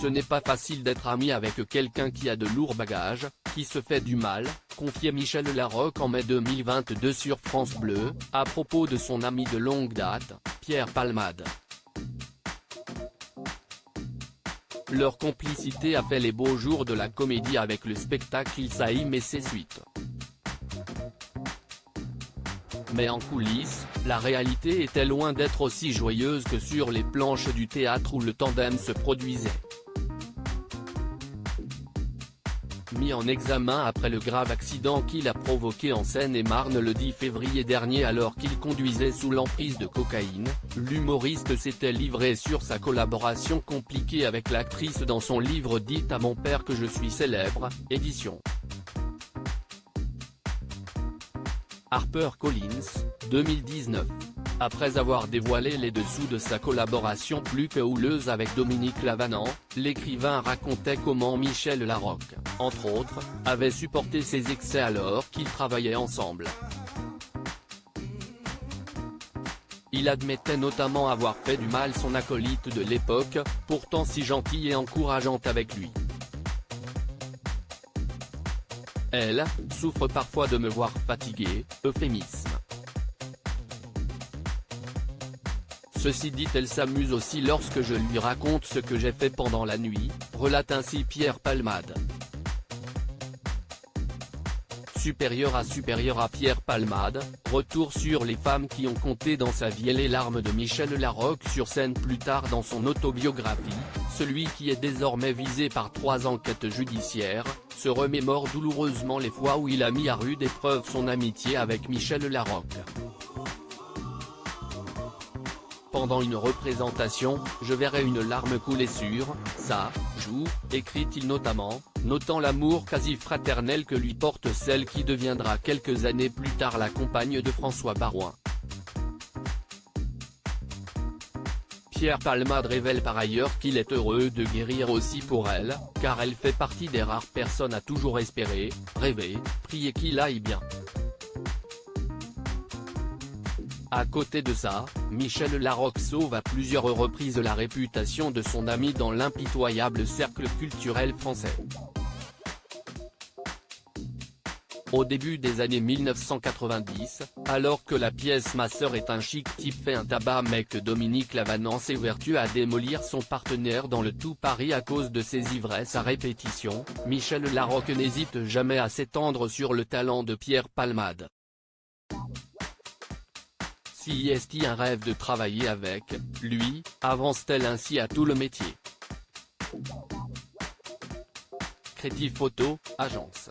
Ce n'est pas facile d'être ami avec quelqu'un qui a de lourds bagages, qui se fait du mal, confiait Michel Larocque en mai 2022 sur France Bleu, à propos de son ami de longue date, Pierre Palmade. Leur complicité a fait les beaux jours de la comédie avec le spectacle Il Saïm et ses suites. Mais en coulisses, la réalité était loin d'être aussi joyeuse que sur les planches du théâtre où le tandem se produisait. Mis en examen après le grave accident qu'il a provoqué en Seine-et-Marne le 10 février dernier alors qu'il conduisait sous l'emprise de cocaïne, l'humoriste s'était livré sur sa collaboration compliquée avec l'actrice dans son livre « Dites à mon père que je suis célèbre », édition HarperCollins, 2019. Après avoir dévoilé les dessous de sa collaboration plus que houleuse avec Dominique Lavanant, l'écrivain racontait comment Michel Larocque, entre autres, avait supporté ses excès alors qu'ils travaillaient ensemble. Il admettait notamment avoir fait du mal son acolyte de l'époque, pourtant si gentille et encourageante avec lui. Elle souffre parfois de me voir fatigué, euphémisme. Ceci dit, elle s'amuse aussi lorsque je lui raconte ce que j'ai fait pendant la nuit, relate ainsi Pierre Palmade. Supérieur à Pierre Palmade, retour sur les femmes qui ont compté dans sa vie et les larmes de Michel Larocque sur scène plus tard dans son autobiographie, celui qui est désormais visé par 3 enquêtes judiciaires, se remémore douloureusement les fois où il a mis à rude épreuve son amitié avec Michel Larocque. Pendant une représentation, je verrai une larme couler sur sa joue, écrit-il notamment, notant l'amour quasi fraternel que lui porte celle qui deviendra quelques années plus tard la compagne de François Baroin. Pierre Palmade révèle par ailleurs qu'il est heureux de guérir aussi pour elle, car elle fait partie des rares personnes à toujours espérer, rêver, prier qu'il aille bien. À côté de ça, Michel Larocque sauve à plusieurs reprises la réputation de son ami dans l'impitoyable cercle culturel français. Au début des années 1990, alors que la pièce Ma sœur est un chic type fait un tabac mais que Dominique Lavanant s'évertue à démolir son partenaire dans le tout Paris à cause de ses ivresses à répétition, Michel Larocque n'hésite jamais à s'étendre sur le talent de Pierre Palmade. Si est un rêve de travailler avec lui, avance-t-elle ainsi à tout le métier. Créative Photo, agence.